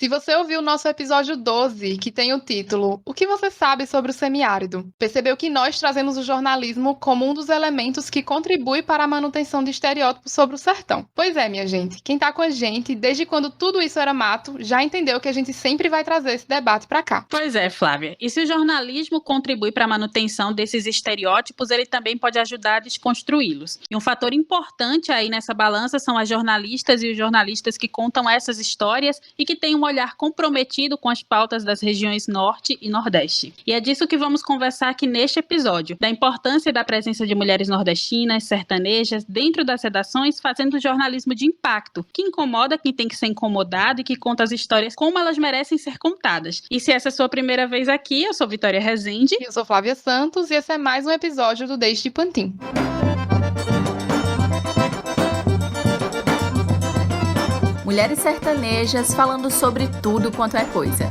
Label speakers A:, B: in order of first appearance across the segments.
A: Se você ouviu o nosso episódio 12, que tem o título O que você sabe sobre o semiárido, percebeu que nós trazemos o jornalismo como um dos elementos que contribui para a manutenção de estereótipos sobre o sertão. Pois é, minha gente, quem tá com a gente desde quando tudo isso era mato, já entendeu que a gente sempre vai trazer esse debate para cá.
B: Pois é, Flávia. E se o jornalismo contribui para a manutenção desses estereótipos, ele também pode ajudar a desconstruí-los. E um fator importante aí nessa balança são as jornalistas e os jornalistas que contam essas histórias e que têm um olhar comprometido com as pautas das regiões Norte e Nordeste. E é disso que vamos conversar aqui neste episódio, da importância da presença de mulheres nordestinas, sertanejas, dentro das redações, fazendo jornalismo de impacto, que incomoda quem tem que ser incomodado e que conta as histórias como elas merecem ser contadas. E se essa é a sua primeira vez aqui, eu sou Vitória Rezende.
A: Eu sou Flávia Santos e esse é mais um episódio do Deixe de Pantin.
C: Mulheres sertanejas falando sobre tudo quanto é coisa.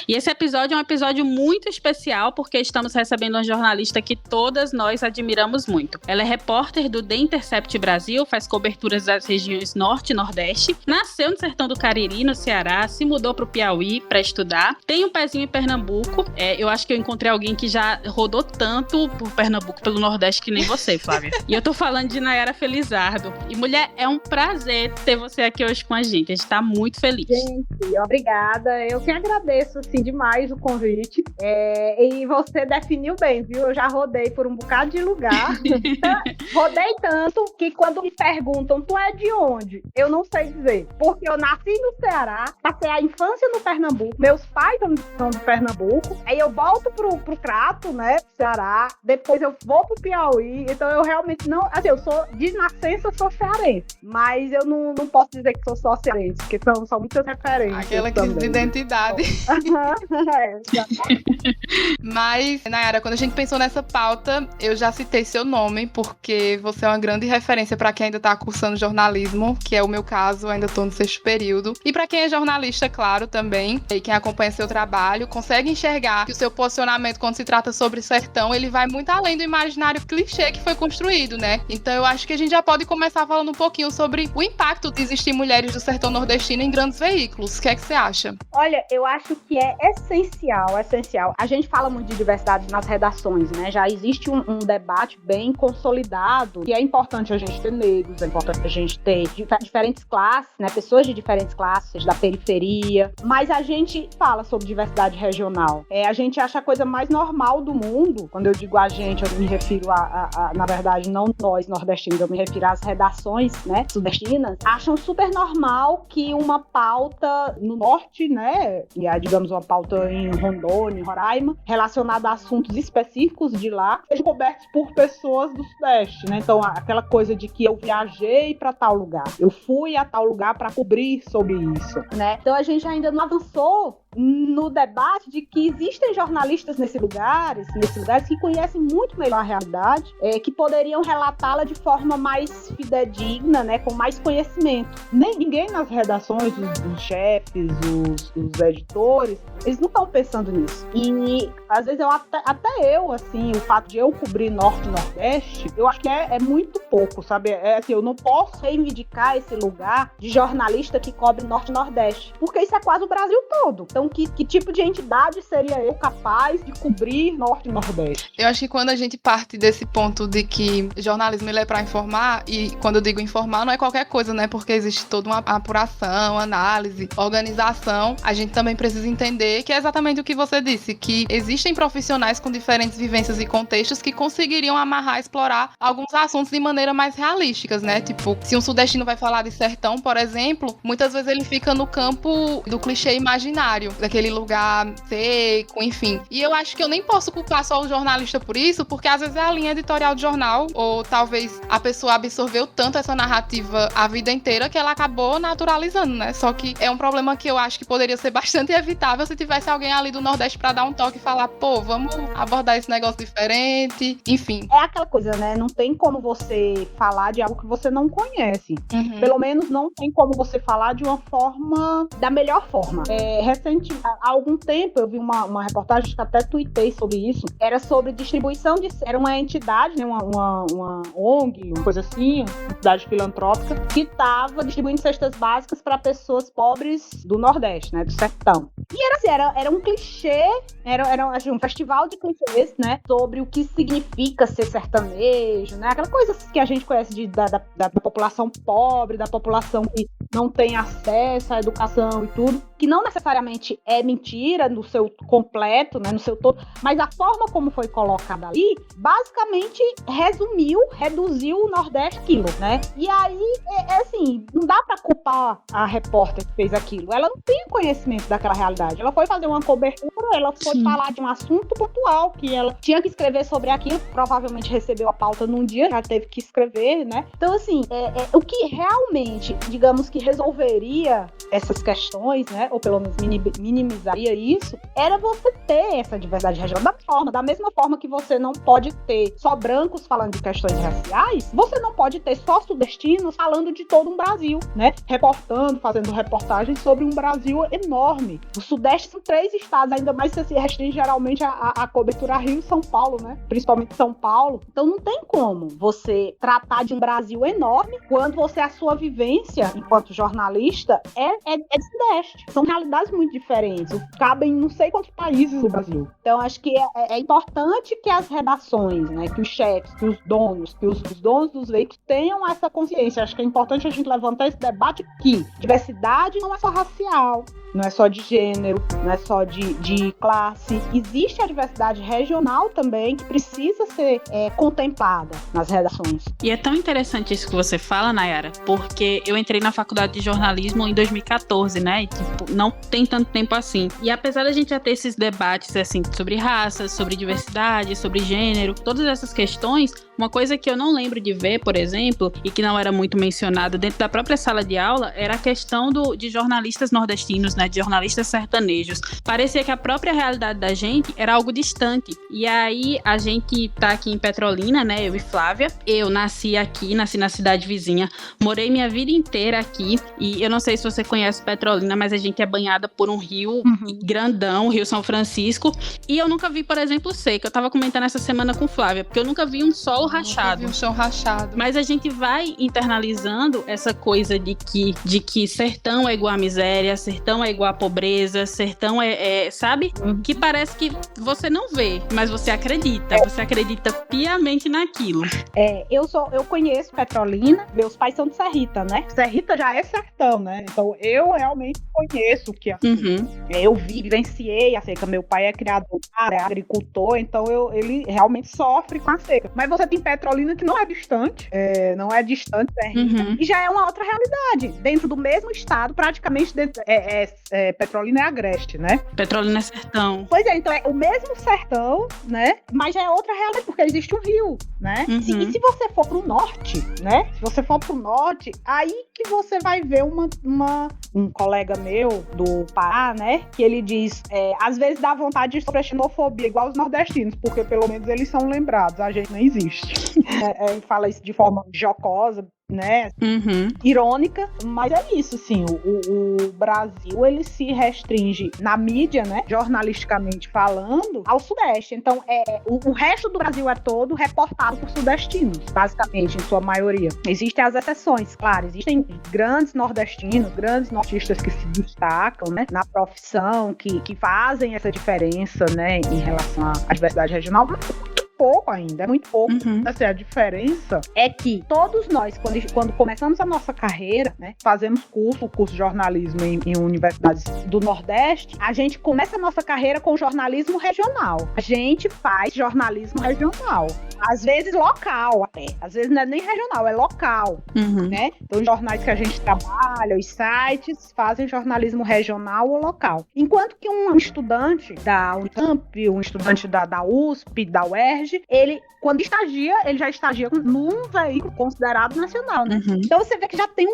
B: E esse episódio é um episódio muito especial porque estamos recebendo uma jornalista que todas nós admiramos muito. Ela é repórter do The Intercept Brasil, faz coberturas das regiões Norte e Nordeste, nasceu no Sertão do Cariri, no Ceará, se mudou para o Piauí para estudar, tem um pezinho em Pernambuco. Eu acho que eu encontrei alguém que já rodou tanto por Pernambuco, pelo Nordeste, que nem você, Flávia. E eu tô falando de Nayara Felizardo. E, mulher, é um prazer ter você aqui hoje com a gente. A gente tá muito feliz.
D: Gente, obrigada. Eu que agradeço, assim, demais o convite. E você definiu bem, viu? Eu já rodei por um bocado de lugar. Rodei tanto que quando me perguntam, tu é de onde? Eu não sei dizer. Porque eu nasci no Ceará, passei a infância no Pernambuco, meus pais são do Pernambuco, aí eu volto pro Crato, né, pro Ceará, depois eu vou pro Piauí, então eu realmente não... Assim, eu sou de nascença, eu sou cearense, mas eu não posso dizer que sou só cearense, porque são muitas referências.
A: Aquela crise de identidade. Mas, Nayara, quando a gente pensou nessa pauta, eu já citei seu nome, porque você é uma grande referência para quem ainda está cursando jornalismo, que é o meu caso, ainda estou no 6º período. E para quem é jornalista, claro, também, e quem acompanha seu trabalho, consegue enxergar que o seu posicionamento quando se trata sobre sertão, ele vai muito além do imaginário clichê que foi construído, né? Então eu acho que a gente já pode começar falando um pouquinho sobre o impacto de existir mulheres do sertão nordestino em grandes veículos. O que é que você acha?
D: Olha, eu acho que é essencial. A gente fala muito de diversidade nas redações, né? Já existe um debate bem consolidado que é importante a gente ter negros, é importante a gente ter diferentes classes, né? Pessoas de diferentes classes, da periferia, mas a gente fala sobre diversidade regional. A gente acha a coisa mais normal do mundo. Quando eu digo a gente, eu me refiro na verdade, não nós nordestinos, eu me refiro às redações, né, sudestinas, acham super normal que uma pauta no norte, né, e digamos uma pauta em Rondônia, em Roraima, relacionada a assuntos específicos de lá, sejam cobertos por pessoas do Sudeste, né? Então, aquela coisa de que eu viajei para tal lugar, eu fui a tal lugar para cobrir sobre isso, né? Então, a gente ainda não avançou no debate de que existem jornalistas nesses lugares que conhecem muito melhor a realidade, que poderiam relatá-la de forma mais fidedigna, né, com mais conhecimento. Ninguém nas redações, os chefes, os editores, eles não estão pensando nisso. E às vezes até eu, assim, o fato de eu cobrir Norte e Nordeste, eu acho que é muito pouco, sabe? Assim, eu não posso reivindicar esse lugar de jornalista que cobre Norte e Nordeste, porque isso é quase o Brasil todo. Então, que tipo de entidade seria eu capaz de cobrir Norte e Nordeste?
A: Eu acho que quando a gente parte desse ponto de que jornalismo ele é para informar, e quando eu digo informar não é qualquer coisa, né? Porque existe toda uma apuração, análise, organização. A gente também precisa entender que é exatamente o que você disse, que existem profissionais com diferentes vivências e contextos que conseguiriam amarrar e explorar alguns assuntos de maneira mais realísticas, né? Tipo, se um sudestino vai falar de sertão, por exemplo, muitas vezes ele fica no campo do clichê imaginário, daquele lugar seco, enfim. E eu acho que eu nem posso culpar só o jornalista por isso, porque às vezes é a linha editorial do jornal, ou talvez a pessoa absorveu tanto essa narrativa a vida inteira que ela acabou naturalizando, né? Só que é um problema que eu acho que poderia ser bastante evitável se tivesse alguém ali do Nordeste pra dar um toque e falar, pô, vamos abordar esse negócio diferente, enfim.
D: É aquela coisa, né? Não tem como você falar de algo que você não conhece. Pelo menos não tem como você falar de uma forma, da melhor forma. Recentemente há algum tempo, eu vi uma reportagem que até tuitei sobre isso, era sobre distribuição era uma entidade, né, uma ONG, uma coisa assim, uma entidade filantrópica, que estava distribuindo cestas básicas para pessoas pobres do Nordeste, né, do sertão. E era um clichê, era um festival de clichês, né, sobre o que significa ser sertanejo, né, aquela coisa que a gente conhece da população pobre, da população que não tem acesso à educação e tudo, que não necessariamente é mentira no seu completo, né, no seu todo, mas a forma como foi colocada ali, basicamente reduziu o Nordeste aquilo, né? E aí, assim, não dá pra culpar a repórter que fez aquilo. Ela não tem conhecimento daquela realidade. Ela foi fazer uma cobertura, ela foi falar de um assunto pontual, que ela tinha que escrever sobre aquilo, provavelmente recebeu a pauta num dia, já teve que escrever, né? Então, assim, o que realmente, digamos que resolveria essas questões, né, ou pelo menos minimizaria isso, era você ter essa diversidade regional da mesma forma que você não pode ter só brancos falando de questões raciais, você não pode ter só sudestinos falando de todo um Brasil, né, fazendo reportagens sobre um Brasil enorme. O Sudeste são 3 estados, ainda mais se restringe geralmente a cobertura a Rio e São Paulo, né, principalmente São Paulo. Então não tem como você tratar de um Brasil enorme quando a sua vivência enquanto jornalista é de Sudeste. São realidades muito diferentes, cabem não sei quantos países do Brasil. Então acho que é importante que as redações, né, que os chefes, que os donos dos veículos tenham essa consciência. Acho que é importante a gente levantar esse debate que diversidade não é só racial, não é só de gênero, não é só de classe. Existe a diversidade regional também que precisa ser contemplada nas redações.
B: E é tão interessante isso que você fala, Nayara, porque eu entrei na faculdade de jornalismo em 2014, né? E, tipo, não tem tanto tempo assim. E apesar da gente já ter esses debates, assim, sobre raça, sobre diversidade, sobre gênero, todas essas questões, uma coisa que eu não lembro de ver, por exemplo, e que não era muito mencionada dentro da própria sala de aula, era a questão de jornalistas nordestinos, né? De jornalistas sertanejos. Parecia que a própria realidade da gente era algo distante. E aí, a gente tá aqui em Petrolina, né? Eu e Flávia. Eu nasci na cidade vizinha. Morei minha vida inteira aqui. E eu não sei se você conhece Petrolina, mas a gente é banhada por um rio grandão, o Rio São Francisco. E eu nunca vi, por exemplo, seca. Eu tava comentando essa semana com Flávia, porque eu nunca vi um solo rachado.
A: Nunca vi um chão rachado.
B: Mas a gente vai internalizando essa coisa de que sertão é igual a miséria, sertão é igual a pobreza, sertão sabe? Que parece que você não vê, mas você acredita. Você acredita piamente naquilo.
D: Eu conheço Petrolina, meus pais são de Serrita, né? Serrita já é sertão, né? Então eu realmente conheço o que é assim. Eu vivenciei a seca. Meu pai é criador, é agricultor, então ele realmente sofre com a seca. Mas você tem Petrolina que não é distante, Serrita, e já é uma outra realidade. Dentro do mesmo estado, praticamente Petrolina é agreste, né?
B: Petrolina é sertão.
D: Pois é, então é o mesmo sertão, né? Mas já é outra realidade, porque existe um rio, né? E se você for pro norte, né? Se você for pro norte, aí que você vai ver um colega meu do Pará, né? Que ele diz, às vezes dá vontade de sofrer xenofobia, igual os nordestinos, porque pelo menos eles são lembrados, a gente não existe. Ele fala isso de forma jocosa, né, irônica, mas é isso, sim, o Brasil, ele se restringe na mídia, né, jornalisticamente falando, ao Sudeste. Então, o resto do Brasil é todo reportado por sudestinos, basicamente, em sua maioria. Existem as exceções, claro, existem grandes nordestinos, grandes nortistas que se destacam, né, na profissão, que fazem essa diferença, né, em relação à diversidade regional, mas pouco ainda, é muito pouco. Assim, a diferença é que todos nós, quando começamos a nossa carreira, né, fazemos o curso de jornalismo em universidades do Nordeste, a gente começa a nossa carreira com jornalismo regional. A gente faz jornalismo regional. Às vezes local até. Às vezes não é nem regional, é local. Né? Então, os jornais que a gente trabalha, os sites, fazem jornalismo regional ou local. Enquanto que um estudante da Unicamp, um estudante da USP, da UERJ, ele, quando estagia, ele já estagia num veículo considerado nacional, né? Então você vê que já tem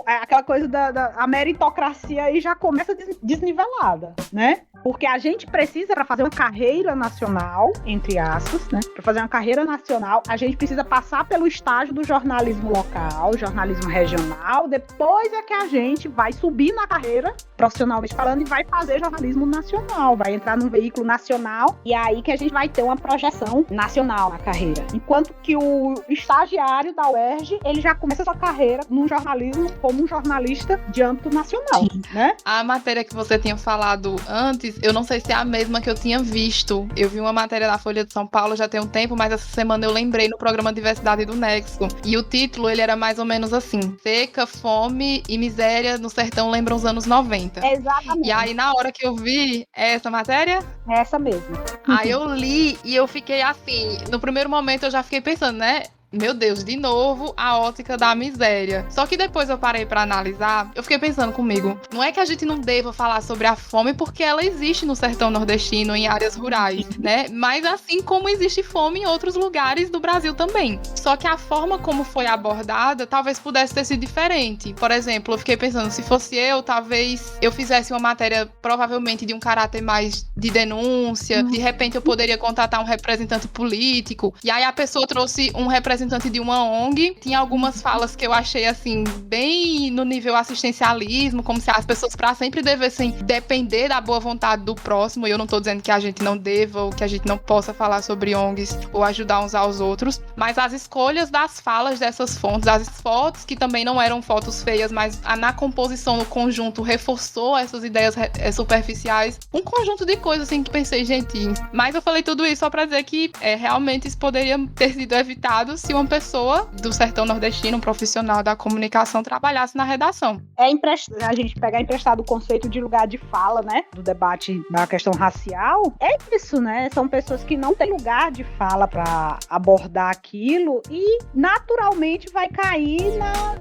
D: aquela coisa da meritocracia aí já começa desnivelada, né? Porque a gente precisa, para fazer uma carreira nacional, entre aspas, né? Para fazer uma carreira nacional, a gente precisa passar pelo estágio do jornalismo local, jornalismo regional, depois é que a gente vai subir na carreira, profissionalmente falando, e vai fazer jornalismo nacional, vai entrar num veículo nacional, e é aí que a gente vai ter uma projeção nacional na carreira. Enquanto que o estagiário da UERJ, ele já começa sua carreira no jornalismo como um jornalista de âmbito nacional, né?
A: A matéria que você tinha falado antes, eu não sei se é a mesma que eu tinha visto. Eu vi uma matéria na Folha de São Paulo já tem um tempo, mas essa semana eu lembrei no programa Diversidade do Nexo. E o título, ele era mais ou menos assim: Seca, fome e miséria no sertão lembram os anos 90.
D: Exatamente.
A: E aí, na hora que eu vi essa matéria...
D: É essa mesmo.
A: Aí eu li e eu fiquei assim... No primeiro momento eu já fiquei pensando, né? Meu Deus, de novo, a ótica da miséria. Só que depois eu parei pra analisar, eu fiquei pensando comigo, não é que a gente não deva falar sobre a fome, porque ela existe no sertão nordestino, em áreas rurais, né? Mas assim como existe fome em outros lugares do Brasil também. Só que a forma como foi abordada, talvez pudesse ter sido diferente. Por exemplo, eu fiquei pensando, se fosse eu, talvez eu fizesse uma matéria, provavelmente de um caráter mais de denúncia, de repente eu poderia contatar um representante político, e aí a pessoa trouxe um representante de uma ONG, tinha algumas falas que eu achei assim, bem no nível assistencialismo, como se as pessoas para sempre devessem depender da boa vontade do próximo, e eu não tô dizendo que a gente não deva ou que a gente não possa falar sobre ONGs ou ajudar uns aos outros, mas as escolhas das falas dessas fontes, as fotos que também não eram fotos feias, mas na composição, no conjunto, reforçou essas ideias superficiais, um conjunto de coisas assim que pensei, gente, mas eu falei tudo isso só pra dizer que realmente isso poderia ter sido evitado se uma pessoa do sertão nordestino, um profissional da comunicação, trabalhasse na redação.
D: A gente pegar emprestado o conceito de lugar de fala, né, do debate da questão racial, é isso, né, são pessoas que não têm lugar de fala para abordar aquilo e naturalmente vai cair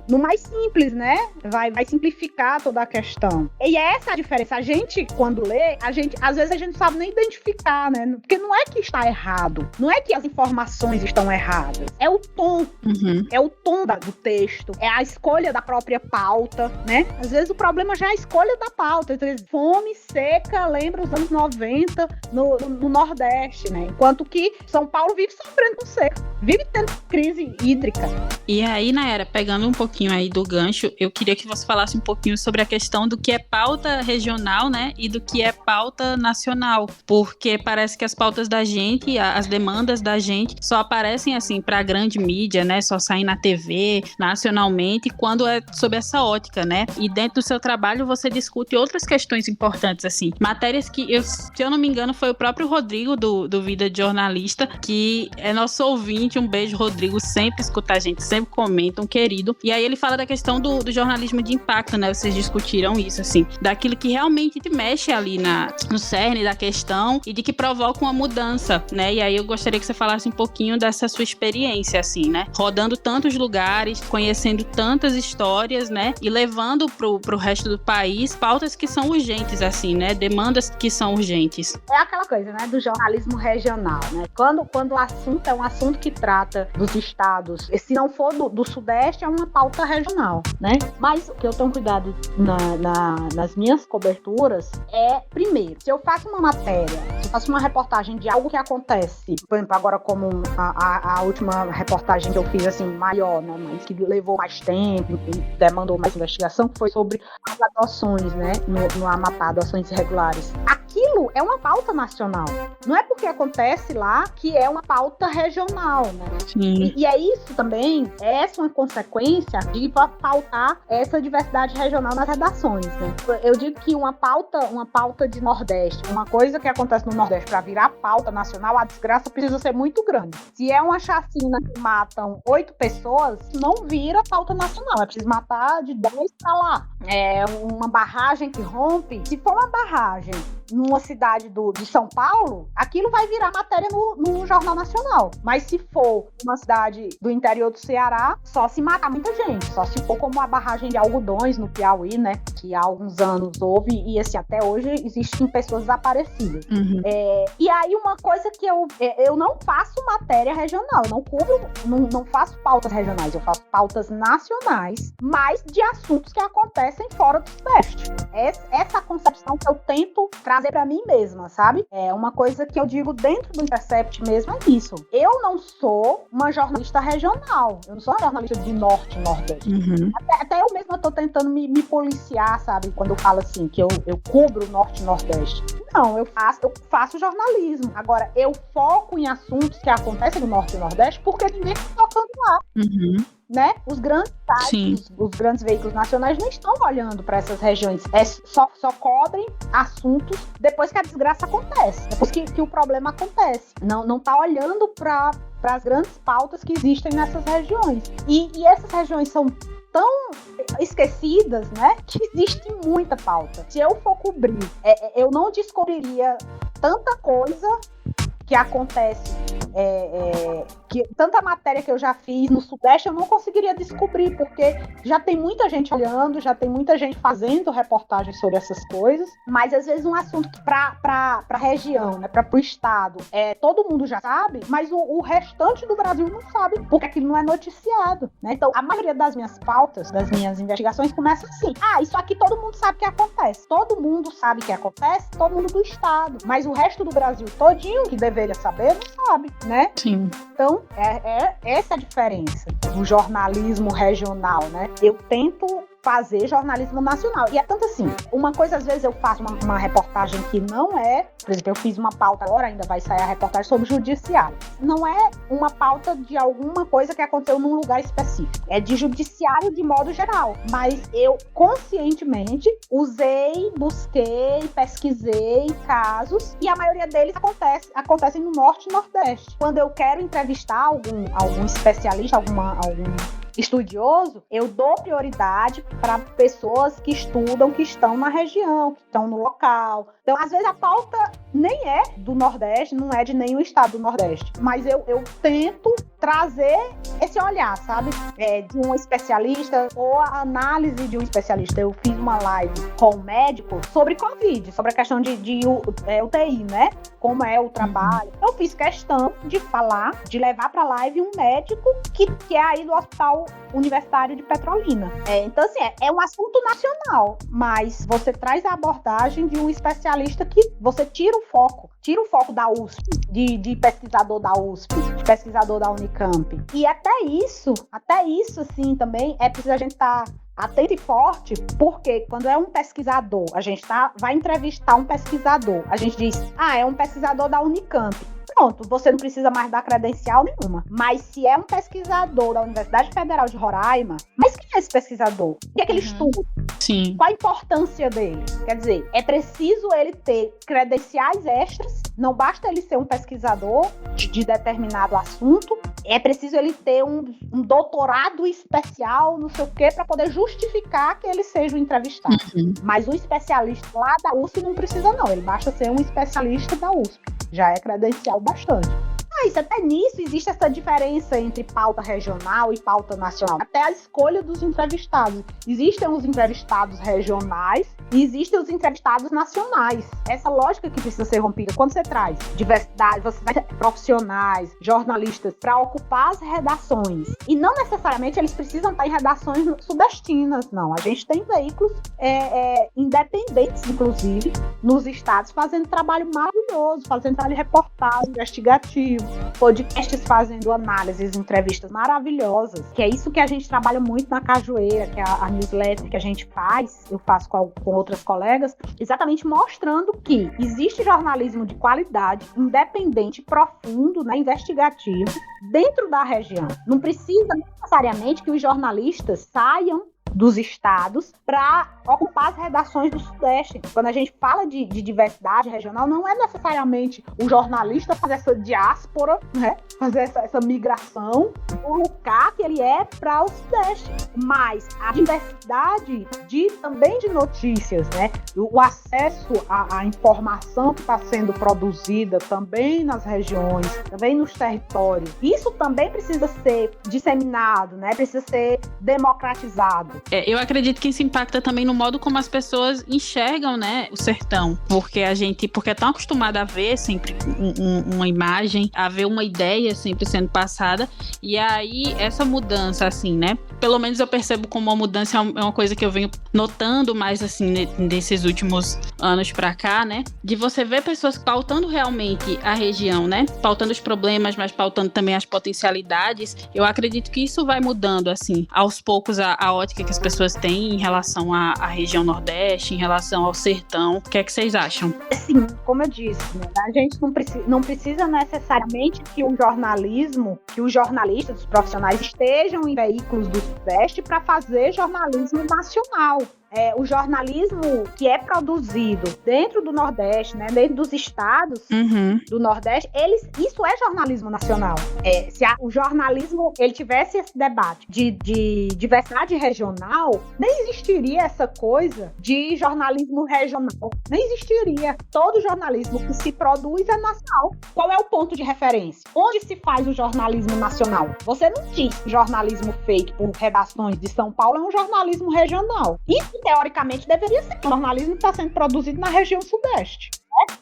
D: no mais simples, né, vai simplificar toda a questão. E essa é a diferença, a gente, quando lê, às vezes a gente não sabe nem identificar, né, porque não é que está errado, não é que as informações estão erradas, é o tom, é o tom do texto, é a escolha da própria pauta, né? Às vezes o problema já é a escolha da pauta. Então, fome, seca, lembra os anos 90 no Nordeste, né? Enquanto que São Paulo vive sofrendo com seca, vive tendo crise hídrica.
B: E aí, Nayara, pegando um pouquinho aí do gancho, eu queria que você falasse um pouquinho sobre a questão do que é pauta regional, né? E do que é pauta nacional, porque parece que as pautas da gente, as demandas da gente só aparecem assim para grande mídia, né? Só saem na TV, nacionalmente, quando é sob essa ótica, né? E dentro do seu trabalho você discute outras questões importantes, assim. Matérias que, se eu não me engano, foi o próprio Rodrigo do Vida de Jornalista, que é nosso ouvinte. Um beijo, Rodrigo. Sempre escuta a gente, sempre comenta, um querido. E aí ele fala da questão do jornalismo de impacto, né? Vocês discutiram isso, assim. Daquilo que realmente te mexe ali no cerne da questão e de que provoca uma mudança, né? E aí eu gostaria que você falasse um pouquinho dessa sua experiência, assim, né? Rodando tantos lugares, conhecendo tantas histórias, né? E levando pro resto do país pautas que são urgentes, assim, né? Demandas que são urgentes.
D: É aquela coisa, né? Do jornalismo regional, né? Quando o assunto é um assunto que trata dos estados, e se não for do Sudeste, é uma pauta regional, né? Mas o que eu tenho cuidado nas minhas coberturas é, primeiro, se eu faço uma matéria, se eu faço uma reportagem de algo que acontece, por exemplo, agora como a última reportagem que eu fiz, assim, maior, né? Mas que levou mais tempo e demandou mais investigação, que foi sobre as adoções, né? No Amapá, adoções irregulares. Aquilo é uma pauta nacional. Não é porque acontece lá que é uma pauta regional, né? E é isso também, essa é uma consequência de pautar essa diversidade regional nas redações, né? Eu digo que uma pauta de Nordeste, uma coisa que acontece no Nordeste para virar pauta nacional, a desgraça precisa ser muito grande. Se é uma chacina que matam 8 pessoas, não vira pauta nacional, é preciso matar de 10 para lá. É uma barragem que rompe, se for uma barragem numa cidade de São Paulo, aquilo vai virar matéria no Jornal Nacional. Mas se for uma cidade do interior do Ceará, só se matar muita gente. Só se for como a barragem de Algodões, no Piauí, né? Que há alguns anos houve, e assim, até hoje existem pessoas desaparecidas. E aí uma coisa que eu não faço matéria regional, eu não cubro, não faço pautas regionais, eu faço pautas nacionais, mas de assuntos que acontecem fora do Sudeste. essa concepção que eu tento trazer pra mim mesma, sabe? É uma coisa que eu digo dentro do Intercept mesmo, é isso. Eu não sou uma jornalista regional, eu não sou uma jornalista de norte e nordeste. Até eu mesma tô tentando me policiar, sabe? Quando eu falo assim, que eu cubro o norte e nordeste. Não, eu faço jornalismo. Agora, eu foco em assuntos que acontecem no norte e nordeste porque ninguém está tocando lá. Né? Os grandes sites, os grandes veículos nacionais não estão olhando para essas regiões. Só cobrem assuntos depois que a desgraça acontece, depois que o problema acontece. Não tá olhando para as grandes pautas que existem nessas regiões. E essas regiões são tão esquecidas, né, que existe muita pauta. Se eu for cobrir, eu não descobriria tanta coisa que acontece, que tanta matéria que eu já fiz no Sudeste eu não conseguiria descobrir, porque já tem muita gente olhando, já tem muita gente fazendo reportagens sobre essas coisas, mas às vezes um assunto que para a região, né, para o estado, todo mundo já sabe, mas o restante do Brasil não sabe, porque aquilo não é noticiado, né? Então, a maioria das minhas pautas, das minhas investigações começa assim: isso aqui todo mundo sabe que acontece, todo mundo sabe que acontece, todo mundo do estado, mas o resto do Brasil todinho, que deveria saber, não sabe, né?
B: Sim.
D: Então, essa é a diferença do jornalismo regional, né? Eu tento fazer jornalismo nacional. E é tanto assim, uma coisa, às vezes eu faço uma reportagem que não é, por exemplo, eu fiz uma pauta agora, ainda vai sair a reportagem sobre judiciário. Não é uma pauta de alguma coisa que aconteceu num lugar específico. É de judiciário de modo geral. Mas eu, conscientemente, busquei, pesquisei casos, e a maioria deles acontecem no Norte e Nordeste. Quando eu quero entrevistar algum especialista, algum estudioso, eu dou prioridade para pessoas que estudam, que estão na região, que estão no local. Então, às vezes, a pauta nem é do Nordeste, não é de nenhum estado do Nordeste, mas eu tento trazer esse olhar, sabe? De um especialista, ou a análise de um especialista. Eu fiz uma live com um médico sobre Covid, sobre a questão de UTI, né? Como é o trabalho. Eu fiz questão de levar para a live um médico que é aí do Hospital Universitário de Petrolina. Então, assim, é um assunto nacional, mas você traz a abordagem de um especialista que você tira o foco da USP, de pesquisador da USP, de pesquisador da Unicamp. E até isso, assim, também é preciso a gente estar atento e forte, porque quando é um pesquisador, a gente vai entrevistar um pesquisador, a gente diz, é um pesquisador da Unicamp. Pronto, você não precisa mais dar credencial nenhuma. Mas se é um pesquisador da Universidade Federal de Roraima, mas quem é esse pesquisador? O que é que ele estuda?
B: Sim.
D: Qual a importância dele? Quer dizer, é preciso ele ter credenciais extras, não basta ele ser um pesquisador de determinado assunto, é preciso ele ter um doutorado especial, não sei o quê, para poder justificar que ele seja um entrevistado. Mas o especialista lá da USP não precisa não, ele basta ser um especialista da USP. Já é credencial bastante. Até nisso existe essa diferença entre pauta regional e pauta nacional. Até a escolha dos entrevistados. Existem os entrevistados regionais e existem os entrevistados nacionais. Essa lógica que precisa ser rompida. Quando você traz diversidade, você traz profissionais, jornalistas, para ocupar as redações. E não necessariamente eles precisam estar em redações sudestinas, não. A gente tem veículos independentes, inclusive, nos estados, fazendo trabalho maravilhoso, fazendo trabalho de reportagem, investigativo, podcasts fazendo análises, entrevistas maravilhosas, que é isso que a gente trabalha muito na Cajueira, que é a newsletter que a gente faz, eu faço com outras colegas, exatamente mostrando que existe jornalismo de qualidade, independente, profundo, né, investigativo, dentro da região. Não precisa necessariamente que os jornalistas saiam dos estados para ocupar as redações do Sudeste. Quando a gente fala de diversidade regional, não é necessariamente o jornalista fazer essa diáspora, né? Fazer essa migração do lugar que ele é para o Sudeste. Mas a diversidade também de notícias, né? O acesso à informação que está sendo produzida também nas regiões, também nos territórios. Isso também precisa ser disseminado, né? Precisa ser democratizado.
B: Eu acredito que isso impacta também no modo como as pessoas enxergam, né, o sertão, porque é tão acostumada a ver sempre uma imagem, a ver uma ideia sempre sendo passada, e aí essa mudança, assim, né, pelo menos eu percebo como uma mudança é uma coisa que eu venho notando mais, assim, nesses últimos anos pra cá, né? De você ver pessoas pautando realmente a região, né? Pautando os problemas, mas pautando também as potencialidades. Eu acredito que isso vai mudando, assim, aos poucos a ótica que as pessoas têm em relação à região Nordeste, em relação ao sertão. O que é que vocês acham?
D: Sim, como eu disse, né? A gente não precisa necessariamente que o jornalismo, que os jornalistas, os profissionais estejam em veículos do Sudeste para fazer jornalismo nacional. O jornalismo que é produzido dentro do Nordeste, né, dentro dos estados do Nordeste, isso é jornalismo nacional. Se o jornalismo ele tivesse esse debate de diversidade regional, nem existiria essa coisa de jornalismo regional. Nem existiria. Todo jornalismo que se produz é nacional. Qual é o ponto de referência? Onde se faz o jornalismo nacional? Você não diz que jornalismo feito por redações de São Paulo é um jornalismo regional. Isso teoricamente deveria ser. O jornalismo está sendo produzido na região Sudeste.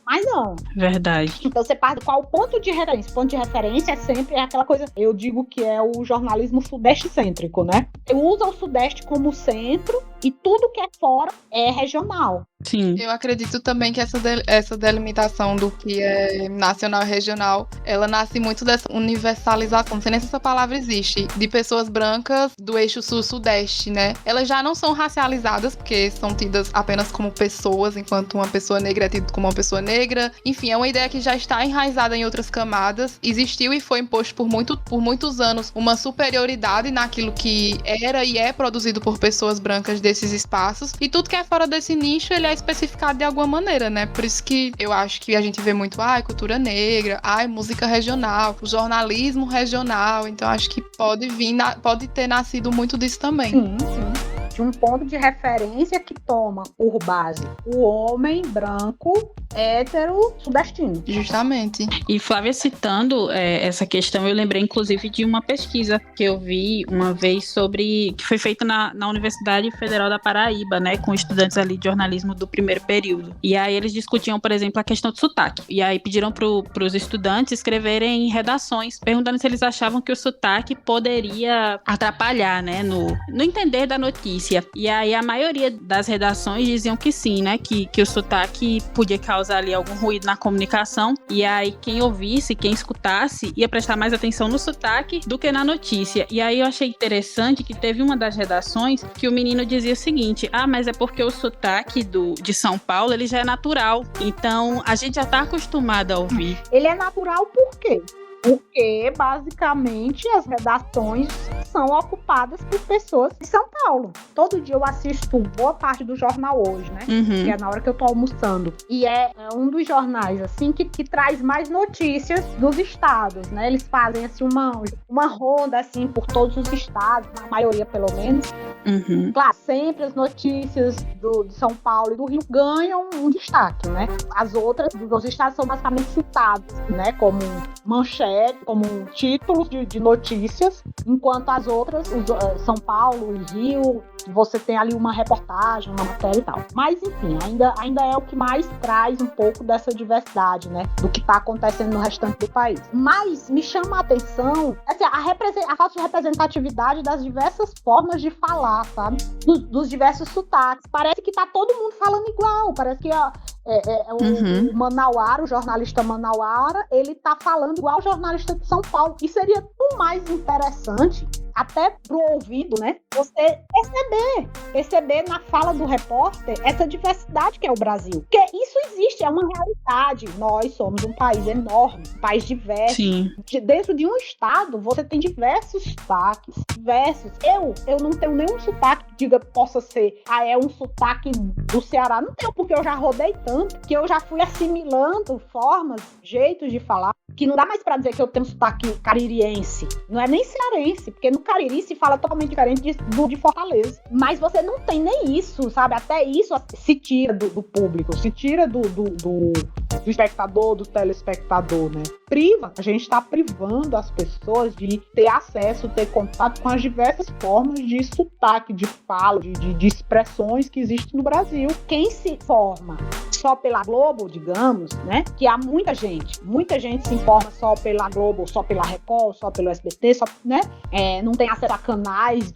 D: Mas não.
B: Verdade.
D: Então você parte qual o ponto de referência? O ponto de referência é sempre aquela coisa, eu digo que é o jornalismo sudeste-cêntrico, né? Usa o Sudeste como centro e tudo que é fora é regional.
B: Sim.
A: Eu acredito também que essa delimitação do que é nacional e regional, ela nasce muito dessa universalização, não sei nem se essa palavra existe, de pessoas brancas do eixo sul-sudeste, né? Elas já não são racializadas, porque são tidas apenas como pessoas, enquanto uma pessoa negra é tida como uma pessoa negra. Enfim, é uma ideia que já está enraizada em outras camadas. Existiu e foi imposto por muitos anos uma superioridade naquilo que era e é produzido por pessoas brancas desses espaços. E tudo que é fora desse nicho, ele é especificado de alguma maneira, né? Por isso que eu acho que a gente vê muito, cultura negra, música regional, o jornalismo regional. Então acho que pode ter nascido muito disso também.
D: Sim. De um ponto de referência que toma por base o homem branco, hétero, sudestino.
A: Justamente.
B: E Flávia, citando essa questão, eu lembrei inclusive de uma pesquisa que eu vi uma vez que foi feita na Universidade Federal da Paraíba, né, com estudantes ali de jornalismo do primeiro período. E aí eles discutiam, por exemplo, a questão do sotaque. E aí pediram para os estudantes escreverem redações, perguntando se eles achavam que o sotaque poderia atrapalhar, né, no entender da notícia. E aí a maioria das redações diziam que sim, né? Que o sotaque podia causar ali algum ruído na comunicação. E aí quem ouvisse, quem escutasse, ia prestar mais atenção no sotaque do que na notícia. E aí eu achei interessante que teve uma das redações que o menino dizia o seguinte: mas é porque o sotaque de São Paulo, ele já é natural. Então a gente já tá acostumado a ouvir.
D: Ele é natural por quê? Porque, basicamente, as redações são ocupadas por pessoas de São Paulo. Todo dia eu assisto boa parte do jornal hoje, né? Que é na hora que eu tô almoçando. E é um dos jornais, assim, que traz mais notícias dos estados, né? Eles fazem, assim, uma ronda, assim, por todos os estados, na maioria, pelo menos. Claro, sempre as notícias de São Paulo e do Rio ganham um destaque, né? As outras dos estados são basicamente citadas, né? Como manchete, como títulos de notícias, enquanto as outras, São Paulo e Rio, você tem ali uma reportagem, uma matéria e tal. Mas, enfim, ainda é o que mais traz um pouco dessa diversidade, né? Do que está acontecendo no restante do país. Mas me chama a atenção assim, a falta de representatividade das diversas formas de falar, sabe? Dos diversos sotaques. Parece que tá todo mundo falando igual. Parece que o manauara, o jornalista manauara, ele tá falando igual o jornalista de São Paulo. E seria tão mais interessante, até pro ouvido, né? Você perceber na fala do repórter essa diversidade que é o Brasil. Porque isso existe, é uma realidade. Nós somos um país enorme, um país diverso.
B: Sim.
D: Dentro de um estado, você tem diversos sotaques. Diversos. Eu não tenho nenhum sotaque que diga possa ser, é um sotaque do Ceará. Não tenho, porque eu já rodei tanto, que eu já fui assimilando formas, jeitos de falar, que não dá mais pra dizer que eu tenho sotaque caririense. Não é nem cearense, porque no Cariri se fala totalmente diferente de Fortaleza. Mas você não tem nem isso, sabe? Até isso se tira do público, se tira do espectador, do telespectador, né? A gente tá privando as pessoas de ter acesso, ter contato com as diversas formas de sotaque, de fala, de expressões que existem no Brasil. Quem se forma só pela Globo, digamos, né? Que há muita gente se informa só pela Globo, só pela Record, só pelo SBT, só, né? Não tem acesso a canais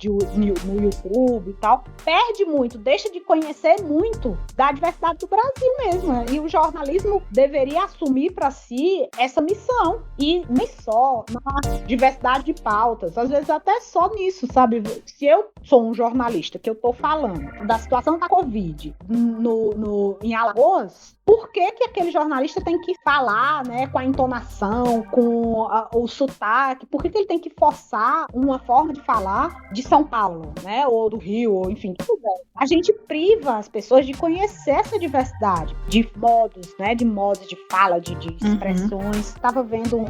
D: no YouTube e tal. Perde muito, deixa de conhecer muito da diversidade do Brasil mesmo, né? E o jornalismo deveria assumir para si essa missão. E nem só na diversidade de pautas, às vezes até só nisso, sabe? Se eu sou um jornalista que eu tô falando da situação da Covid em Alagoas, por que aquele jornalista tem que falar, né, com a entonação, com o sotaque? Por que ele tem que forçar uma forma de falar de São Paulo, né, ou do Rio, ou enfim, tudo bem. A gente priva as pessoas de conhecer essa diversidade de modos, né, de modos de fala, de expressões. Estava vendo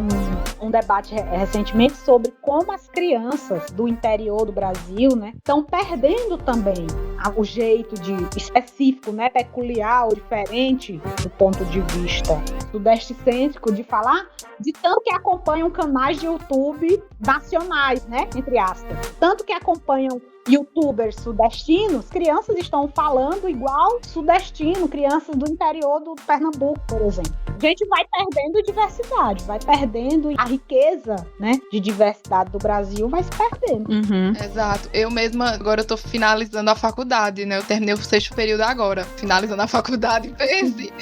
D: um debate recentemente sobre como as crianças do interior do Brasil, né, estão perdendo também o jeito específico, né, peculiar ou diferente do ponto de vista sudeste-cêntrico de falar, de tanto que acompanham canais de YouTube nacionais, né, entre aspas, tanto que acompanham youtubers sudestinos, crianças estão falando igual sudestino, crianças do interior do Pernambuco, por exemplo. A gente vai perdendo diversidade, vai perdendo a riqueza, né, de diversidade do Brasil, vai se perdendo.
A: Exato. Eu mesma, agora eu tô finalizando a faculdade, né, eu terminei o 6º período agora, finalizando a faculdade, pense.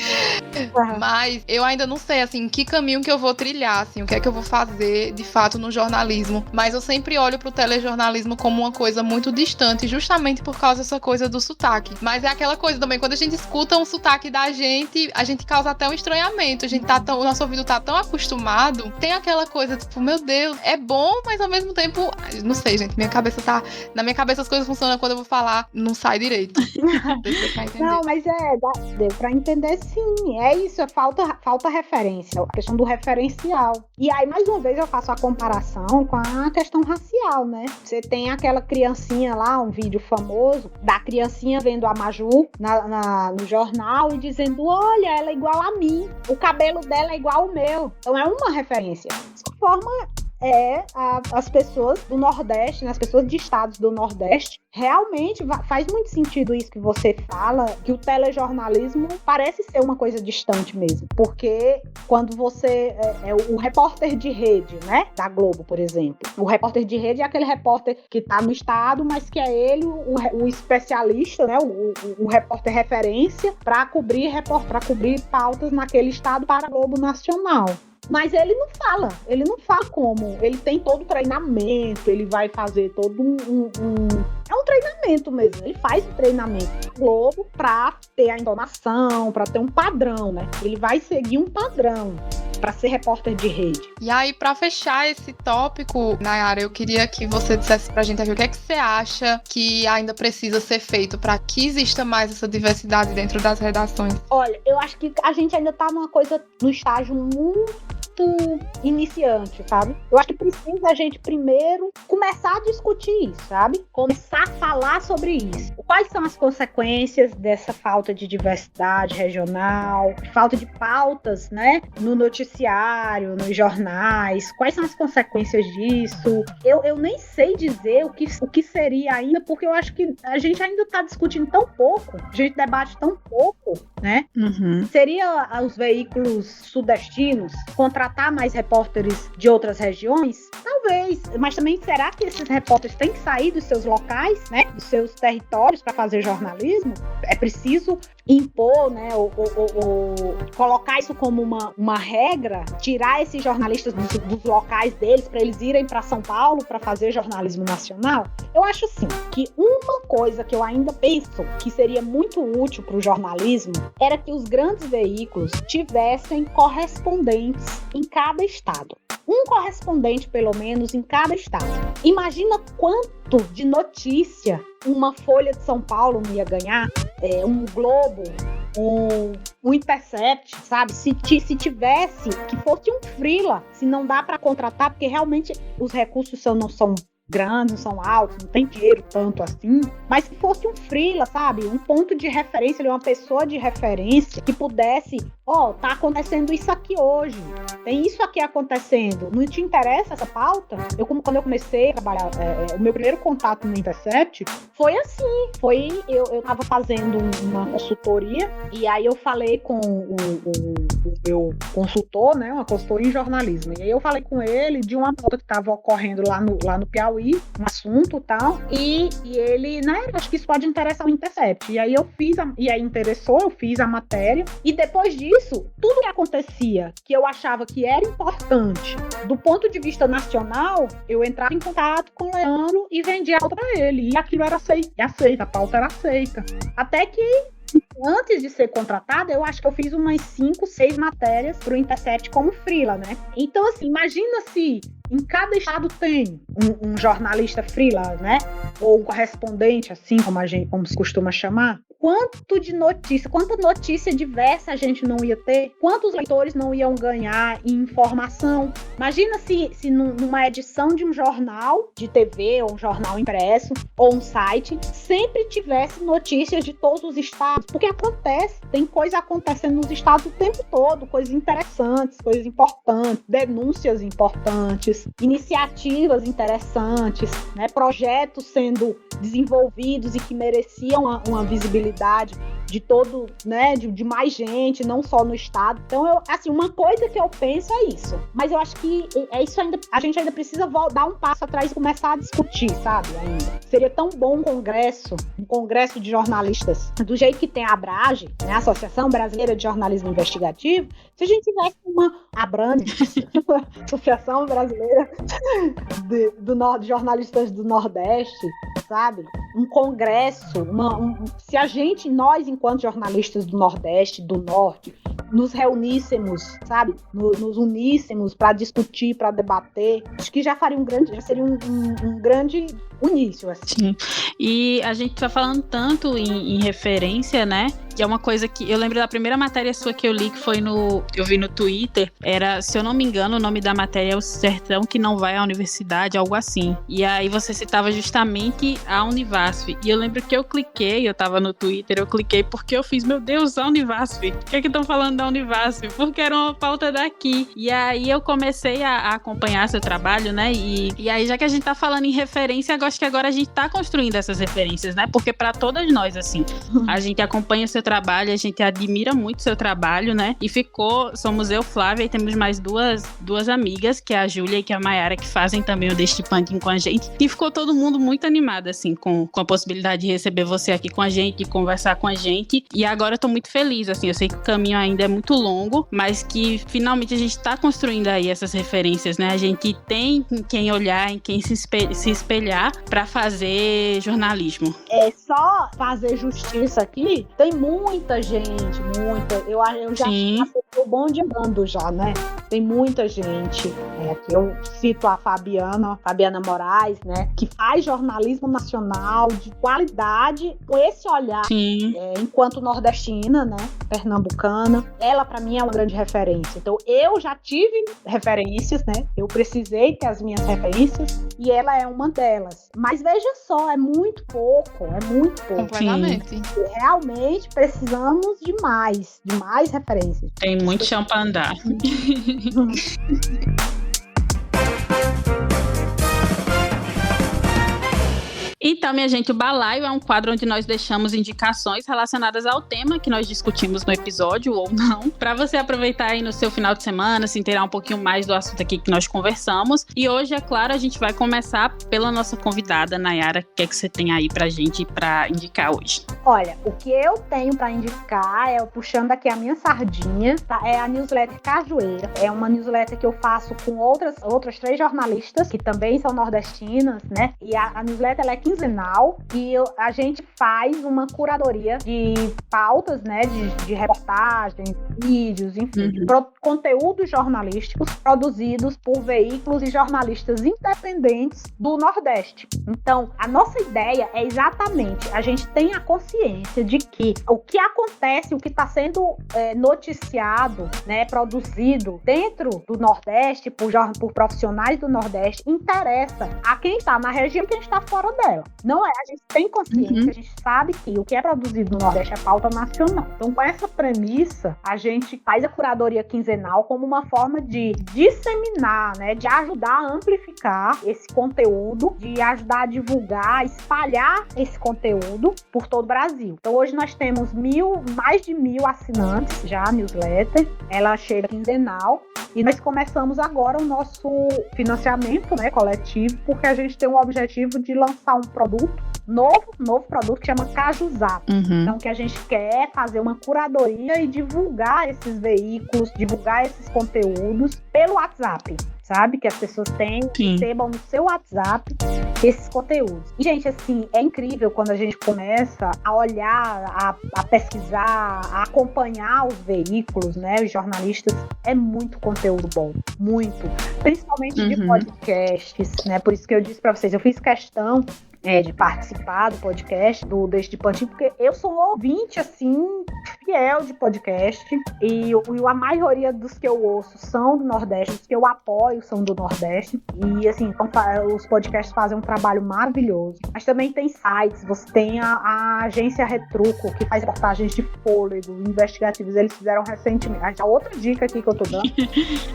A: Mas eu ainda não sei, assim, que caminho que eu vou trilhar, assim, o que é que eu vou fazer, de fato, no jornalismo. Mas eu sempre olho pro telejornalismo como uma coisa muito distante, justamente por causa dessa coisa do sotaque. Mas é aquela coisa também, quando a gente escuta um sotaque da gente, a gente causa até um estranhamento. A gente o nosso ouvido tá tão acostumado, tem aquela coisa, tipo, meu Deus, é bom, mas ao mesmo tempo, não sei, gente, na minha cabeça as coisas funcionam quando eu vou falar, não sai direito.
D: Não, mas deu pra entender sim, é isso, falta referência, a questão do referencial. E aí, mais uma vez, eu faço a comparação com a questão racial, né? Você tem aquela criancinha lá, um vídeo famoso, da criancinha vendo a Maju no jornal e dizendo, olha, ela é igual a mim, o cabelo dela é igual ao meu. Então é uma referência. De forma as pessoas do Nordeste, né, as pessoas de estados do Nordeste, realmente faz muito sentido isso que você fala, que o telejornalismo parece ser uma coisa distante mesmo, porque quando você o repórter de rede, né, da Globo, por exemplo, o repórter de rede é aquele repórter que está no estado, mas que é ele o especialista, né, o repórter referência para cobrir pautas naquele estado para a Globo Nacional. Mas ele não fala como, ele tem todo o treinamento, ele vai fazer todo é um treinamento mesmo, ele faz o treinamento do Globo pra ter a entonação, pra ter um padrão, né? Ele vai seguir um padrão para ser repórter de rede.
A: E aí, para fechar esse tópico, Nayara, eu queria que você dissesse pra gente aqui o que é que você acha que ainda precisa ser feito para que exista mais essa diversidade dentro das redações.
D: Olha, eu acho que a gente ainda tá no estágio muito iniciante, sabe? Eu acho que precisa a gente primeiro começar a discutir isso, sabe? Começar a falar sobre isso. Quais são as consequências dessa falta de diversidade regional, falta de pautas, né? No noticiário, nos jornais. Quais são as consequências disso? Eu nem sei dizer o que seria ainda, porque eu acho que a gente ainda está discutindo tão pouco, a gente debate tão pouco, né? Seria os veículos sudestinos contratar mais repórteres de outras regiões? Talvez, mas também será que esses repórteres têm que sair dos seus locais, né, dos seus territórios para fazer jornalismo? É preciso impor, né, ou colocar isso como uma regra, tirar esses jornalistas dos locais deles para eles irem para São Paulo para fazer jornalismo nacional? Eu acho sim que uma coisa que eu ainda penso que seria muito útil para o jornalismo era que os grandes veículos tivessem correspondentes em cada estado. Um correspondente, pelo menos, em cada estado. Imagina quanto de notícia uma Folha de São Paulo não ia ganhar, um Globo, um Intercept, sabe? Se tivesse, que fosse um freela, se não dá para contratar, porque realmente os recursos não são grandes, não são altos, não tem dinheiro tanto assim, mas se fosse um freela, sabe? Um ponto de referência, uma pessoa de referência que pudesse, tá acontecendo isso aqui aqui hoje, tem isso aqui acontecendo, não te interessa essa pauta? Quando eu comecei a trabalhar, o meu primeiro contato no Intercept foi assim, eu estava fazendo uma consultoria, e aí eu falei com o meu consultor, né, uma consultoria em jornalismo, e aí eu falei com ele de uma pauta que estava ocorrendo lá no Piauí, um assunto e tal, e ele, né, acho que isso pode interessar o Intercept, e aí eu fiz a matéria, e depois disso, tudo que acontecia, que eu achava que era importante, do ponto de vista nacional, eu entrava em contato com o Leandro e vendia a pauta para ele, e aquilo era aceita, a pauta era aceita, até que antes de ser contratada, eu acho que eu fiz umas 5, 6 matérias pro Intercept como freela, né? Então, assim, imagina se em cada estado tem um jornalista freela, né? Ou um correspondente, assim como se costuma chamar. Quanta notícia diversa a gente não ia ter, quantos leitores não iam ganhar em informação. Imagina se numa edição de um jornal de TV, ou um jornal impresso, ou um site, sempre tivesse notícias de todos os estados, porque tem coisa acontecendo nos estados o tempo todo, coisas interessantes, coisas importantes, denúncias importantes, iniciativas interessantes, né, projetos sendo desenvolvidos e que mereciam uma visibilidade de todo, né, de mais gente, não só no estado. Então, uma coisa que eu penso é isso. Mas eu acho que é isso ainda, a gente ainda precisa dar um passo atrás e começar a discutir, sabe, ainda. Seria tão bom um congresso de jornalistas, do jeito que tem a ABRAGE, né, a Associação Brasileira de Jornalismo Investigativo, se a gente tivesse Associação Brasileira de Jornalistas do Nordeste, sabe? Um congresso, se nós, enquanto jornalistas do Nordeste, do Norte, nos reuníssemos, sabe? Nos uníssemos para discutir, para debater, acho que já seria um grande início, assim.
B: Sim. E a gente tá falando tanto em referência, né? Que é uma coisa que eu lembro da primeira matéria sua que eu li, que foi eu vi no Twitter, era, se eu não me engano, o nome da matéria é O Sertão que Não Vai à Universidade, algo assim. E aí você citava justamente a Univasf. E eu lembro que eu tava no Twitter, eu cliquei porque eu fiz, meu Deus, a Univasf. O que é que estão falando da Univasf? Porque era uma pauta daqui. E aí eu comecei a acompanhar seu trabalho, né? E aí, já que a gente tá falando em referência, acho que agora a gente tá construindo essas referências, né? Porque pra todas nós, assim, a gente acompanha seu trabalho, a gente admira muito seu trabalho, né? E somos eu, Flávia, e temos mais duas amigas, que é a Júlia e que é a Mayara, que fazem também o Destipanting com a gente. E ficou todo mundo muito animado, assim, com a possibilidade de receber você aqui com a gente, de conversar com a gente. E agora eu tô muito feliz, assim, eu sei que o caminho ainda é muito longo, mas que finalmente a gente tá construindo aí essas referências, né? A gente tem em quem olhar, em quem se espelhar pra fazer jornalismo.
D: É só fazer justiça aqui, tem muita gente, eu já acertei o bonde andando já, né? Tem muita gente, aqui eu cito a Fabiana Moraes, né? Que faz jornalismo nacional de qualidade, com esse olhar, enquanto nordestina, né? Pernambucana, ela pra mim é uma grande referência. Então eu já tive referências, né? Eu precisei ter as minhas referências e ela é uma delas. Mas veja só, é muito pouco.
A: Completamente.
D: Sim. Realmente precisamos de mais referências.
B: Tem muito chão pra andar. Então, minha gente, o Balaio é um quadro onde nós deixamos indicações relacionadas ao tema que nós discutimos no episódio, ou não, para você aproveitar aí no seu final de semana, se inteirar um pouquinho mais do assunto aqui que nós conversamos. E hoje, é claro, a gente vai começar pela nossa convidada, Nayara. O que é que você tem aí pra gente pra indicar hoje?
D: Olha, o que eu tenho pra indicar, puxando aqui a minha sardinha, tá? É a newsletter Cajueira. É uma newsletter que eu faço com outras 3 jornalistas, que também são nordestinas, né? E a newsletter, ela é quinzenal, e a gente faz uma curadoria de pautas, né? De reportagens, vídeos, enfim, conteúdos jornalísticos produzidos por veículos e jornalistas independentes do Nordeste. Então, a nossa ideia é exatamente, a gente tem a consciência consciência de que o que acontece, o que está sendo noticiado, né, produzido dentro do Nordeste, por profissionais do Nordeste, interessa a quem está na região e quem está fora dela. Não é, a gente tem consciência, a gente sabe que o que é produzido no Nordeste é pauta nacional. Então, com essa premissa, a gente faz a curadoria quinzenal como uma forma de disseminar, né, de ajudar a amplificar esse conteúdo, de ajudar a divulgar, espalhar esse conteúdo por todo o Brasil. Então, hoje nós temos mais de 1.000 assinantes já, a newsletter. Ela chega quinzenal e nós começamos agora o nosso financiamento, né, coletivo, porque a gente tem o objetivo de lançar um produto novo produto que chama Cajuzap. Então, que a gente quer fazer uma curadoria e divulgar esses veículos, divulgar esses conteúdos pelo WhatsApp, sabe? Que as pessoas recebam no seu WhatsApp esses conteúdos. E, gente, assim, é incrível quando a gente começa a olhar, a pesquisar, a acompanhar os veículos, né? Os jornalistas, é muito conteúdo bom, muito. Principalmente de podcasts, né? Por isso que eu disse pra vocês, eu fiz questão de participar do podcast do Deixa de Pantinho, porque eu sou um ouvinte, assim, fiel de podcast, e a maioria dos que eu ouço são do Nordeste, os que eu apoio são do Nordeste, e assim, então, os podcasts fazem um trabalho maravilhoso. Mas também tem sites, você tem a agência Retruco, que faz reportagens de fôlego, investigativos, eles fizeram recentemente, a outra dica aqui que eu tô dando,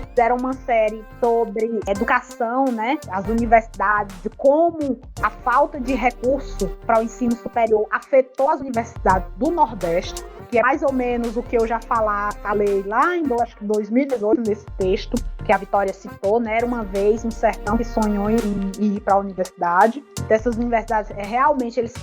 D: fizeram uma série sobre educação, né, as universidades, de como a falta de recurso para o ensino superior afetou as universidades do Nordeste, que é mais ou menos o que eu já falei lá em 2018 nesse texto que a Vitória citou, né? Era uma vez um sertão que sonhou em ir para a universidade. Dessas universidades, realmente eles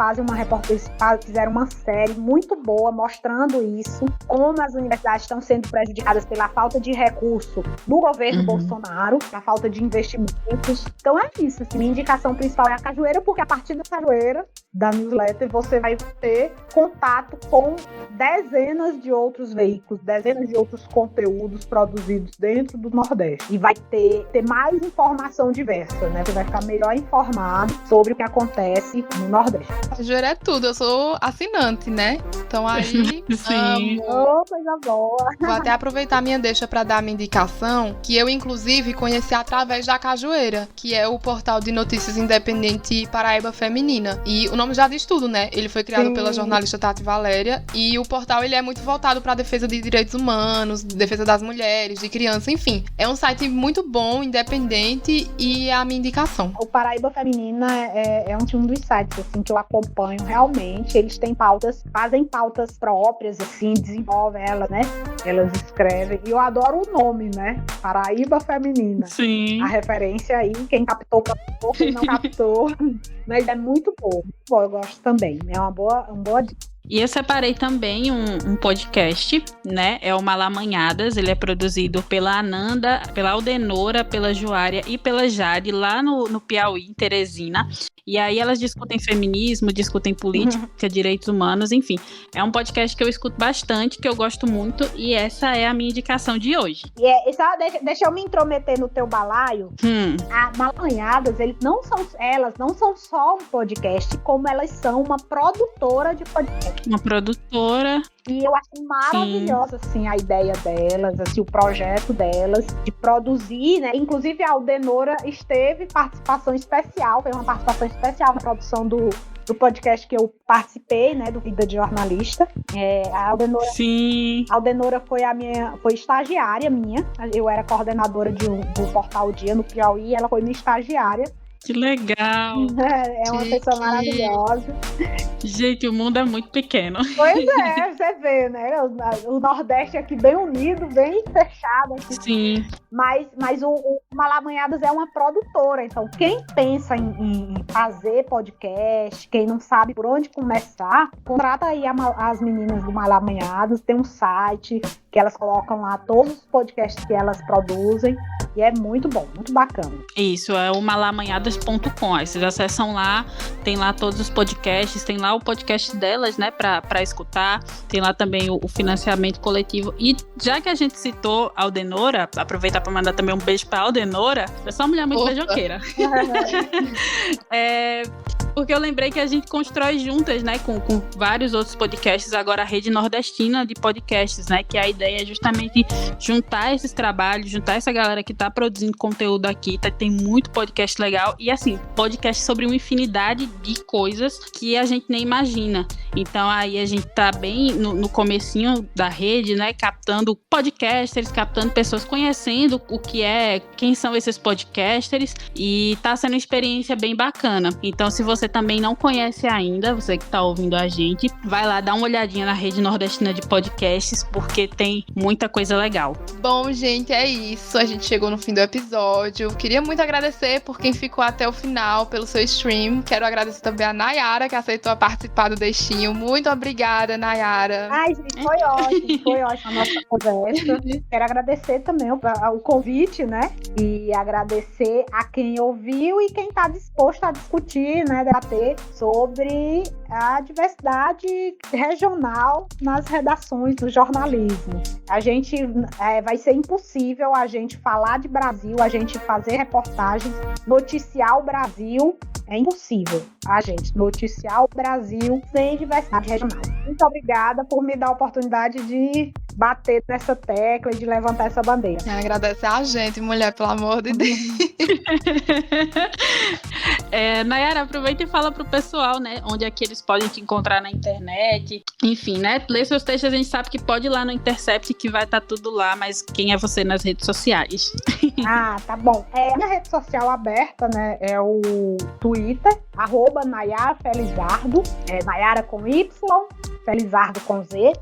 D: fizeram uma série muito boa mostrando isso, como as universidades estão sendo prejudicadas pela falta de recurso do governo Bolsonaro, a falta de investimentos. Então é isso, assim, minha indicação principal é a Cajueira, porque a partir da Cajueira, da newsletter, você vai ter contato com dezenas de outros veículos, dezenas de outros conteúdos produzidos dentro do Nordeste. E vai ter mais informação diversa, né? Você vai ficar melhor informado sobre o que acontece no Nordeste.
A: Cajueira é tudo, eu sou assinante, né? Então aí,
B: Sim.
D: Coisa boa.
A: Vou até aproveitar a minha deixa para dar a minha indicação, que eu, inclusive, conheci através da Cajueira, que é o portal de notícias independente Paraíba Feminina. E o nome já diz tudo, né? Ele foi criado pela jornalista Tati Valéria, e o portal ele é muito voltado para a defesa de direitos humanos, defesa das mulheres, de crianças, enfim. É um site muito bom, independente, e é a minha indicação.
D: O Paraíba Feminina é um dos sites assim, que eu acompanho realmente. Eles têm fazem pautas próprias, assim, desenvolvem elas, né? Elas escrevem. E eu adoro o nome, né? Paraíba Feminina.
B: Sim.
D: A referência aí, quem captou, quem não captou. Mas é muito bom. Eu gosto também. É uma boa dica.
B: E eu separei também um podcast, né? É o Malamanhadas. Ele é produzido pela Ananda, pela Aldenora, pela Joária e pela Jade, lá no Piauí, em Teresina. E aí elas discutem feminismo, discutem política, direitos humanos, enfim. É um podcast que eu escuto bastante, que eu gosto muito, e essa é a minha indicação de hoje.
D: Deixa eu me intrometer no teu balaio. A Malamanhadas, elas não são só um podcast, como elas são uma produtora de podcast.
B: Uma produtora.
D: E eu acho maravilhosa, assim, a ideia delas, assim, o projeto delas, de produzir, né? Inclusive, a Aldenora fez uma participação especial na produção do podcast que eu participei, né, do Vida de Jornalista. A Aldenora,
B: sim.
D: A Aldenora foi estagiária minha. Eu era coordenadora do Portal Dia no Piauí, ela foi minha estagiária.
B: Que legal!
D: É uma pessoa maravilhosa.
B: Gente, o mundo é muito pequeno.
D: Pois é, você vê, né? O Nordeste aqui bem unido, bem fechado. Aqui.
B: Sim.
D: Mas o Malamanhadas é uma produtora, então quem pensa em fazer podcast, quem não sabe por onde começar, contrata aí as meninas do Malamanhadas, tem um site que elas colocam lá todos os podcasts que elas produzem, e é muito bom, muito bacana.
B: Isso, é o malamanhadas.com, aí vocês acessam lá, tem lá todos os podcasts, tem lá o podcast delas, né, pra escutar, tem lá também o financiamento coletivo, e já que a gente citou a Aldenora, aproveitar para mandar também um beijo pra Aldenora, é só uma mulher muito beijoqueira. Porque eu lembrei que a gente constrói juntas, né, com vários outros podcasts, agora a Rede Nordestina de Podcasts, né, que a ideia é justamente juntar esses trabalhos, juntar essa galera que tá produzindo conteúdo aqui, tem muito podcast legal, e assim, podcast sobre uma infinidade de coisas que a gente nem imagina. Então aí a gente tá bem no comecinho da rede, né, captando podcasters, captando pessoas, conhecendo o que é, quem são esses podcasters, e tá sendo uma experiência bem bacana. Então se você também não conhece ainda, você que tá ouvindo a gente, vai lá dar uma olhadinha na Rede Nordestina de Podcasts, porque tem muita coisa legal.
A: Bom, gente, é isso. A gente chegou no fim do episódio. Queria muito agradecer por quem ficou até o final, pelo seu stream. Quero agradecer também a Nayara, que aceitou participar do Deixinho. Muito obrigada, Nayara.
D: Ai, gente, foi ótimo a nossa conversa. Quero agradecer também o convite, né? E agradecer a quem ouviu e quem está disposto a discutir, né? Debater sobre a diversidade regional nas redações do jornalismo. A gente vai ser impossível a gente falar de Brasil, a gente fazer reportagens, noticiar o Brasil. É impossível a gente noticiar o Brasil sem diversidade regional. Muito obrigada por me dar a oportunidade de bater nessa tecla e de levantar essa bandeira.
A: Agradecer a gente, mulher, pelo amor de Deus.
B: Nayara, aproveita e fala pro pessoal, né, onde é que eles podem te encontrar na internet. Enfim, né, ler seus textos, a gente sabe que pode ir lá no Intercept, que vai estar tudo lá, mas quem é você nas redes sociais?
D: Tá bom. Minha rede social aberta, né, é o Twitter, @Nayara Felizardo, Nayara com Y, Felizardo com Z,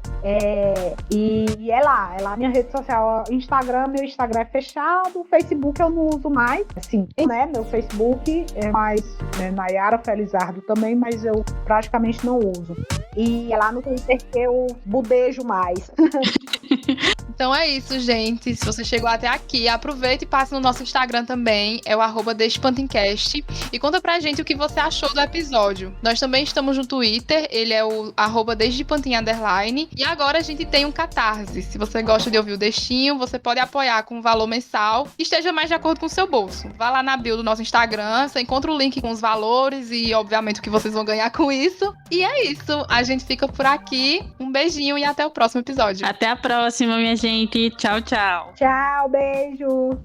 D: e é lá minha rede social. Instagram, meu Instagram é fechado, o Facebook eu não uso mais, assim, né, meu Facebook é mais Nayara Felizardo também, mas eu praticamente não uso. E é lá no Twitter que eu budejo mais.
A: Então é isso, gente. Se você chegou até aqui, aproveita e passe no nosso Instagram também, é o @DesdePantencast, e conta pra gente o que você achou do episódio. Nós também estamos no Twitter, ele é o @DesdePantin_, e agora a gente tem um Catarse. Se você gosta de ouvir o Deixinho, você pode apoiar com um valor mensal e esteja mais de acordo com o seu bolso. Vá lá na bio do nosso Instagram, você encontra o link com os valores e, obviamente, o que vocês vão ganhar com isso. E é isso, a gente fica por aqui. Um beijinho e até o próximo episódio.
B: Até a próxima, minha gente. Tchau, tchau.
D: Tchau, beijo.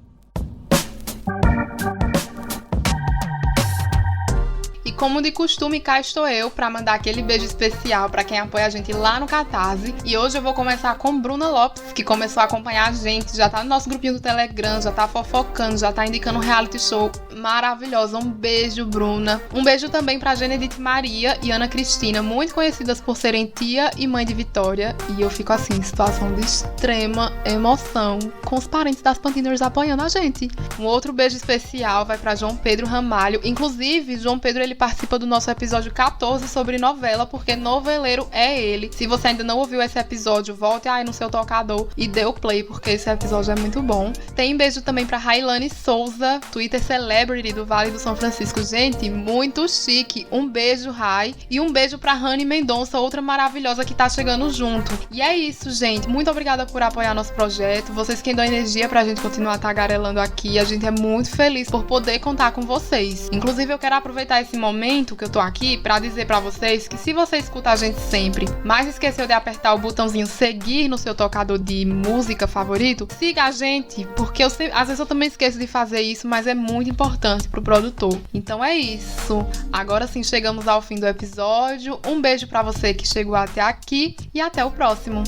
A: E como de costume, cá estou eu para mandar aquele beijo especial para quem apoia a gente lá no Catarse. E hoje eu vou começar com Bruna Lopes, que começou a acompanhar a gente, já tá no nosso grupinho do Telegram, já tá fofocando, já tá indicando um reality show maravilhosa. Um beijo, Bruna. Um beijo também pra Genedite Maria e Ana Cristina, muito conhecidas por serem tia e mãe de Vitória. E eu fico assim, em situação de extrema emoção, com os parentes das Pantiners apoiando a gente. Um outro beijo especial vai pra João Pedro Ramalho. Inclusive, João Pedro, ele participa do nosso episódio 14 sobre novela, porque noveleiro é ele. Se você ainda não ouviu esse episódio, volte aí no seu tocador e dê o play, porque esse episódio é muito bom. Tem beijo também pra Railane Souza, Twitter Celebrity do Vale do São Francisco. Gente, muito chique. Um beijo, Rai. E um beijo pra Rani Mendonça, outra maravilhosa que tá chegando junto. E é isso, gente. Muito obrigada por apoiar nosso projeto. Vocês quem dão energia pra gente continuar tagarelando aqui. A gente é muito feliz por poder contar com vocês. Inclusive, eu quero aproveitar esse momento que eu tô aqui pra dizer pra vocês que se você escuta a gente sempre, mas esqueceu de apertar o botãozinho seguir no seu tocador de música favorito, siga a gente, porque às vezes eu também esqueço de fazer isso, mas é muito importante pro produtor. Então é isso. Agora sim, chegamos ao fim do episódio. Um beijo pra você que chegou até aqui e até o próximo.